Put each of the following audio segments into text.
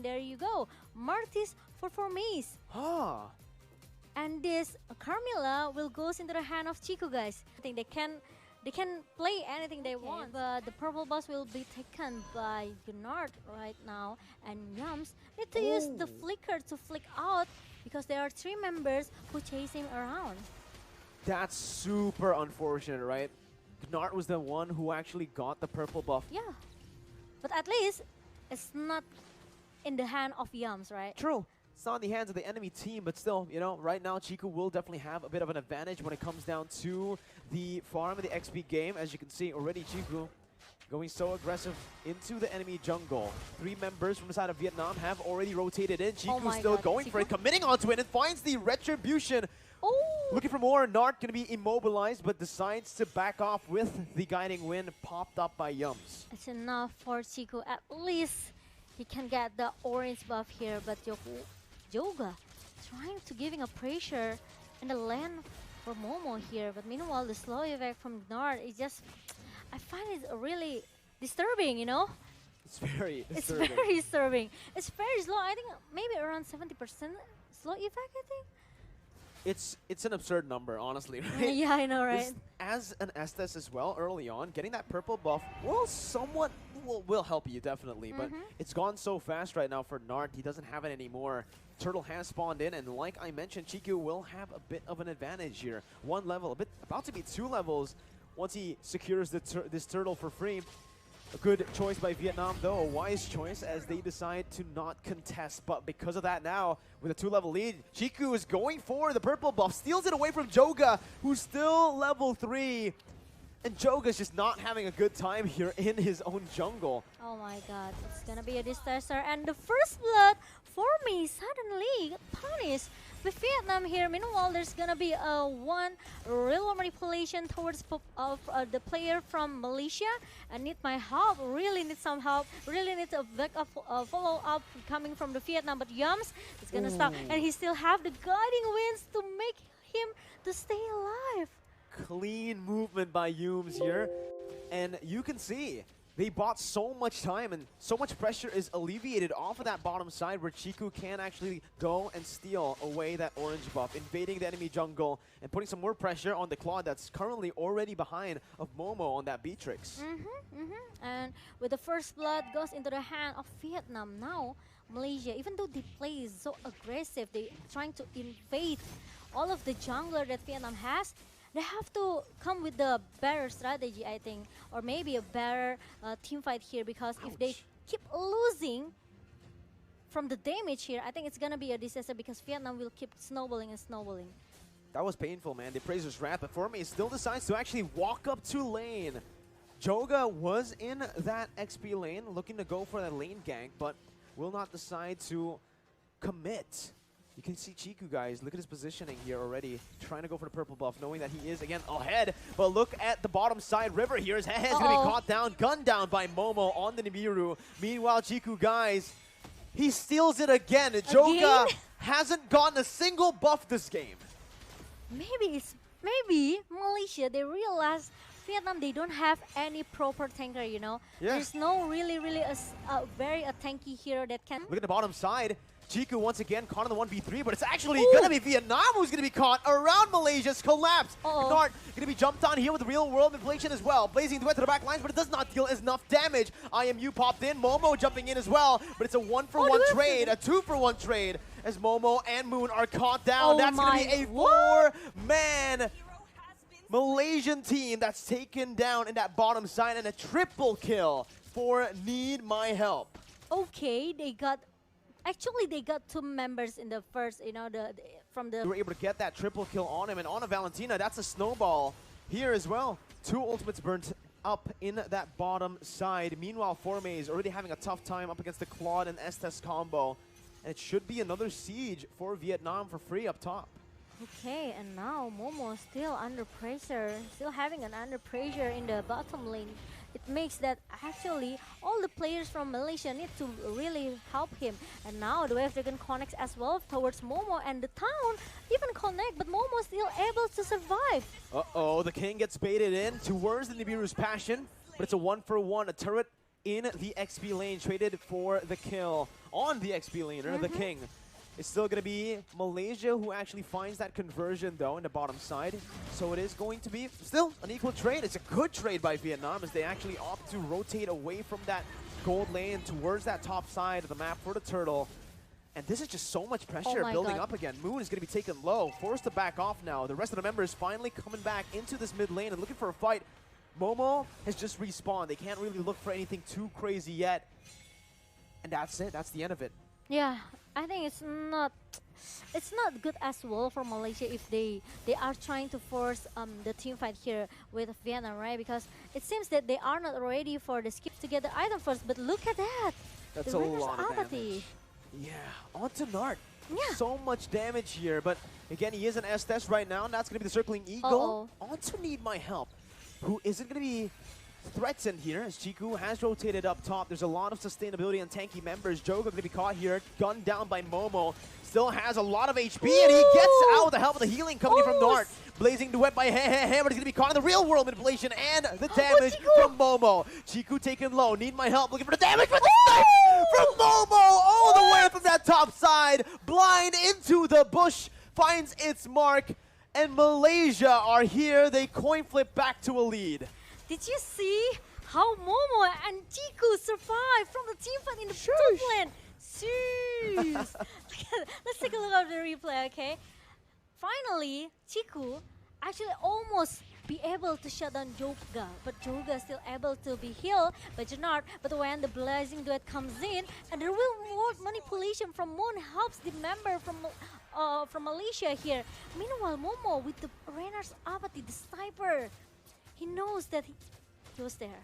and there you go. Martis for Maze. Ah. And this Carmilla will goes into the hand of Chiku, guys. I think they can play anything they want, but the purple boss will be taken by Gunnar right now, and Yums need to use the flicker to flick out because there are 3 members who chase him around. That's super unfortunate, right? Gnart was the one who actually got the purple buff. Yeah, but at least it's not in the hand of Yums, right? True. It's not in the hands of the enemy team, but still, you know, right now Chiku will definitely have a bit of an advantage when it comes down to the farm and the XP game. As you can see, already Chiku going so aggressive into the enemy jungle. 3 members from the side of Vietnam have already rotated in. Chiku still going for it, committing onto it, and finds the retribution. Oh! Looking for more. Nart going to be immobilized, but decides to back off with the guiding wind popped up by Yums. It's enough for Chiku. At least he can get the orange buff here, but Joga trying to giving a pressure in the lane for Momo here. But meanwhile, the slow effect from Nart is just, I find it really disturbing, you know? It's very disturbing. It's very disturbing. It's very slow. I think maybe around 70% slow effect, I think. It's an absurd number, honestly, right? Yeah, I know, right? As an Estes as well, early on, getting that purple buff will somewhat will help you, definitely. But it's gone so fast right now for Nart, he doesn't have it anymore. Turtle has spawned in, and like I mentioned, Chiku will have a bit of an advantage here. 1 level, about to be 2 levels once he secures this turtle for free. A good choice by Vietnam, though, a wise choice as they decide to not contest. But because of that now, with a 2-level lead, Chiku is going for the purple buff, steals it away from Joga, who's still level 3. And Joga's just not having a good time here in his own jungle. Oh my god, it's gonna be a disaster. And the first blood for me suddenly punished with Vietnam here. Meanwhile, there's gonna be a one real manipulation towards the player from Malaysia. I need my help, really need some help, really need a backup follow-up coming from the Vietnam. But Yums is gonna stop, and he still have the guiding winds to make him to stay alive. Clean movement by Yums here, and you can see they bought so much time and so much pressure is alleviated off of that bottom side where Chiku can actually go and steal away that orange buff, invading the enemy jungle and putting some more pressure on the Claude that's currently already behind of Momo on that Beatrix. And with the first blood goes into the hand of Vietnam. Now Malaysia, even though they play so aggressive, they trying to invade all of the jungler that Vietnam has, they have to come with the better strategy, I think, or maybe a better team fight here, because if they keep losing from the damage here, I think it's gonna be a disaster because Vietnam will keep snowballing and snowballing. That was painful, man. The Praisers wrap, but for me, still decides to actually walk up to lane. Joga was in that XP lane, looking to go for that lane gank, but will not decide to commit. You can see Chiku, guys, look at his positioning here already, trying to go for the purple buff, knowing that he is, again, ahead. But look at the bottom side, River here. His head's going to be caught down, gunned down by Momo on the Nibiru. Meanwhile, Chiku, guys, he steals it again. Joga hasn't gotten a single buff this game. Maybe Malaysia, they realize Vietnam, they don't have any proper tanker, you know. There's no really a very tanky hero that can... Look at the bottom side. Chiku once again caught on the 1v3, but it's actually going to be Vietnam who's going to be caught around Malaysia's collapse. Nart going to be jumped on here with the real world inflation as well. Blazing threat to the back lines, but it does not deal enough damage. IMU popped in, Momo jumping in as well, but it's a 1-for-1 trade, a 2-for-1 trade as Momo and Moon are caught down. That's going to be a 4-man Malaysian team that's taken down in that bottom side, and a triple kill for Need My Help. Okay, they got... Actually, they got 2 members in the first, you know, from the... They were able to get that triple kill on him, and on a Valentina, that's a snowball here as well. 2 ultimates burnt up in that bottom side. Meanwhile, Forme is already having a tough time up against the Claude and Estes combo. And it should be another siege for Vietnam for free up top. Okay, and now Momo still under pressure, still having an under pressure in the bottom lane. It makes that actually all the players from Malaysia need to really help him. And now the Wave Dragon connects as well towards Momo, and the town even connect, but Momo still able to survive. Uh-oh, the king gets baited in towards the Nibiru's Passion, but it's a 1-for-1, a turret in the XP lane traded for the kill on the XP laner, the King. It's still going to be Malaysia who actually finds that conversion, though, in the bottom side. So it is going to be still an equal trade. It's a good trade by Vietnam as they actually opt to rotate away from that gold lane towards that top side of the map for the turtle. And this is just so much pressure building up again. Moon is going to be taken low, forced to back off now. The rest of the members finally coming back into this mid lane and looking for a fight. Momo has just respawned. They can't really look for anything too crazy yet. And that's it. That's the end of it. Yeah, I think it's not good as well for Malaysia if they are trying to force the team fight here with Vietnam, right? Because it seems that they are not ready for the skip to get the item first. But look at that. That's the a lot of apathy. damage. Yeah, onto Nart. Yeah. So much damage here, but again, he is an Estes right now, and that's going to be the Circling Eagle. Onto Need My Help, who isn't going to be threatened here, as Chiku has rotated up top. There's a lot of sustainability and tanky members. Joga going to be caught here, gunned down by Momo. Still has a lot of HP, and he gets out with the help of the healing coming in from Nart. Blazing Duet by Hehehe, but he's going to be caught in the real world manipulation and the damage from Momo. Chiku taken low, Need My Help, looking for the damage with the snipe from Momo all the way from that top side. Blind into the bush, finds its mark, and Malaysia are here. They coin flip back to a lead. Did you see how Momo and Chiku survived from the team fight in the top lane? Jeez. Let's take a look at the replay, okay? Finally, Chiku actually almost be able to shut down Joga, but Joga still able to be healed by Jangan. But when the Blazing Duet comes in, and the real world manipulation from Moon helps the member from Malaysia here. Meanwhile, Momo with the Renar's apathy, the sniper, he knows that he was there.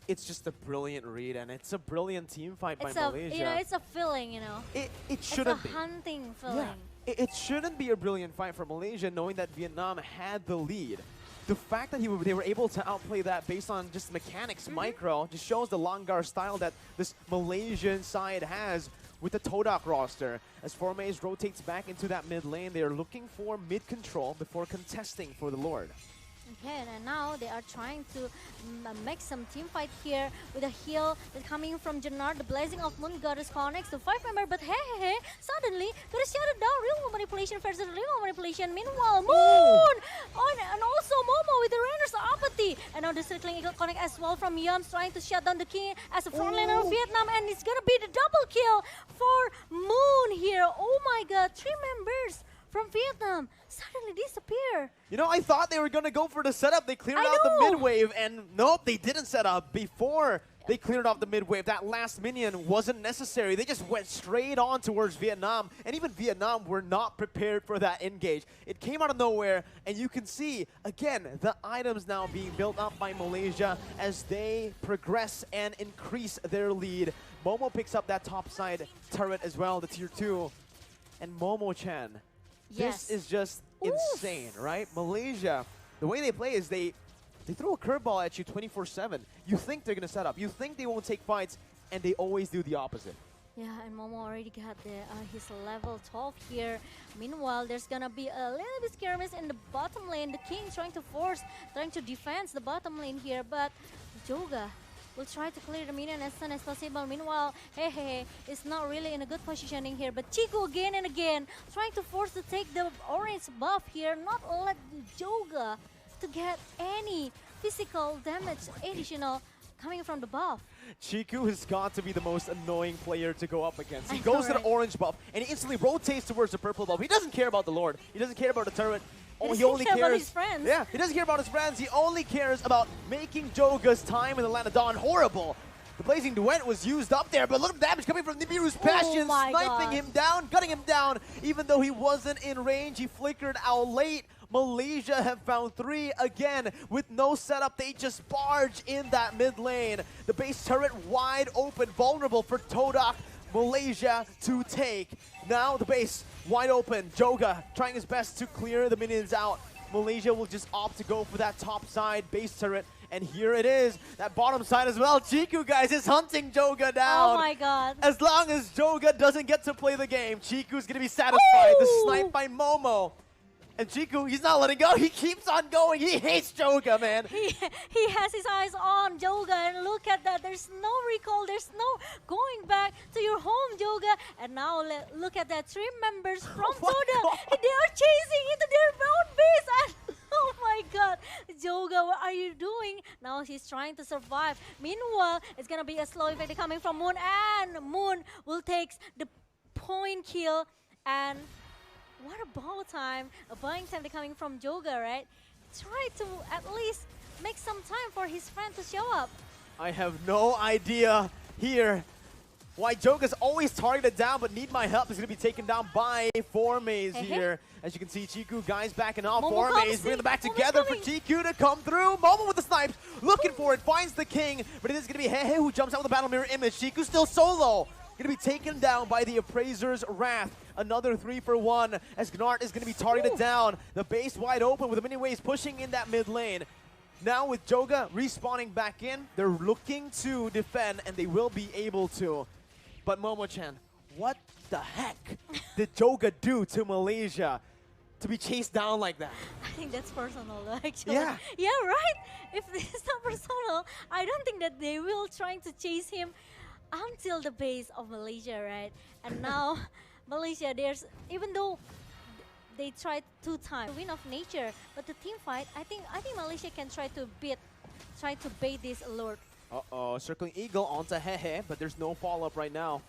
It's just a brilliant read, and it's a brilliant team fight by Malaysia. You know, it's a feeling, you know. It shouldn't be. It's a hunting feeling. Yeah. It shouldn't be a brilliant fight for Malaysia, knowing that Vietnam had the lead. The fact that they were able to outplay that based on just mechanics, micro, just shows the Langar style that this Malaysian side has with the Todak roster. As Formaze rotates back into that mid lane, they are looking for mid control before contesting for the Lord. Okay, and now they are trying to make some team fight here with a heal that's coming from Jangan. The Blazing of Moon Goddess connects to 5-member, but hey, suddenly got shut it down. Real World Manipulation versus Real World Manipulation. Meanwhile, Moon and also Momo with the Renar's apathy. And now the Circling Eagle connect as well from Yums, trying to shut down the King as a frontliner of Vietnam, and it's gonna be the double kill for Moon here. Oh my God, 3 members from Vietnam suddenly disappear. You know, I thought they were going to go for the setup. They cleared out the mid wave, and nope, they didn't set up before they cleared off the mid wave. That last minion wasn't necessary. They just went straight on towards Vietnam, and even Vietnam were not prepared for that engage. It came out of nowhere, and you can see, again, the items now being built up by Malaysia as they progress and increase their lead. Momo picks up that top side turret as well, the tier 2. And Momo-chan. Yes. This is just insane, right? Malaysia, the way they play is they throw a curveball at you 24/7. You think they're going to set up. You think they won't take fights, and they always do the opposite. Yeah, and Momo already got his level 12 here. Meanwhile, there's going to be a little bit skirmish in the bottom lane. The King trying to defend the bottom lane here, but Joga will try to clear the minion as soon as possible. Meanwhile, hey, it's not really in a good positioning here. But Chiku again and again trying to force to take the orange buff here, not let Joga to get any physical damage additional coming from the buff. Chiku has got to be the most annoying player to go up against. He goes to the orange buff, and he instantly rotates towards the purple buff. He doesn't care about the Lord. He doesn't care about the turret. He only cares about his friends. Yeah, he doesn't care about his friends. He only cares about making Joga's time in the Land of Dawn horrible. The Blazing Duet was used up there, but look at the damage coming from Nibiru's Passion, sniping him down, gutting him down. Even though he wasn't in range, he flickered out late. Malaysia have found 3 again with no setup. They just barge in that mid lane. The base turret wide open, vulnerable for Todak. Malaysia to take. Now the base wide open. Joga trying his best to clear the minions out. Malaysia will just opt to go for that top side base turret. And here it is, that bottom side as well. Chiku, guys, is hunting Joga down. Oh my God. As long as Joga doesn't get to play the game, Chiku's going to be satisfied. The snipe by Momo. And Chiku, he's not letting go. He keeps on going. He hates Joga, man. He has his eyes on Joga, and look at that. There's no recall. There's no going back to your home, Joga. And now look at that. 3 members from todak. They are chasing into their own base. And oh my god, Joga, what are you doing? Now he's trying to survive. Meanwhile, it's gonna be a slow effect coming from Moon, and Moon will take the point kill. And what a ball time, a buying time coming from Joga, right? Try to at least make some time for his friend to show up. I have no idea here why Joga's always targeted down, but Need My Help is going to be taken down by Formaze here. As you can see, Chiku, guys backing off. Formaze bringing them back together for Chiku to come through. Momo with the snipes, looking for it, finds the king, but it is going to be Hehe who jumps out with the battle mirror image. Chiku still solo. Going to be taken down by the Appraiser's Wrath. Another 3 for 1 as Gnart is going to be targeted down. The base wide open with the mini waves pushing in that mid lane. Now with Joga respawning back in, they're looking to defend, and they will be able to. But Momo-chan, what the heck did Joga do to Malaysia to be chased down like that? I think that's personal, actually. Yeah. Yeah, right? If it's not personal, I don't think that they will trying to chase him until the base of Malaysia, right? And now Malaysia, even though they tried 2 times to win off nature, but the team fight, I think Malaysia can try to bait this alert. Uh-oh, circling Eagle onto Hehe, but there's no follow-up right now.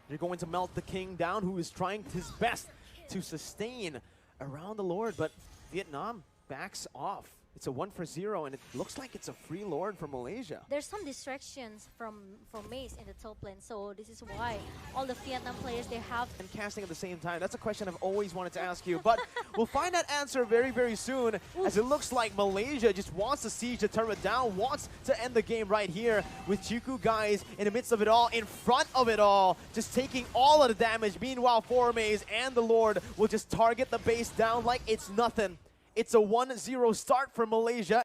They're going to melt the king down, who is trying his best to sustain around the Lord, but Vietnam backs off. It's a 1 for 0, and it looks like it's a free Lord for Malaysia. There's some distractions from Mace in the top lane, so this is why all the Vietnam players, they have... And casting at the same time, that's a question I've always wanted to ask you, but we'll find that answer very, very soon, as it looks like Malaysia just wants to siege the turret down, wants to end the game right here, with Chiku guys in the midst of it all, in front of it all, just taking all of the damage. Meanwhile, Formaze and the Lord will just target the base down like it's nothing. It's a 1-0 start for Malaysia.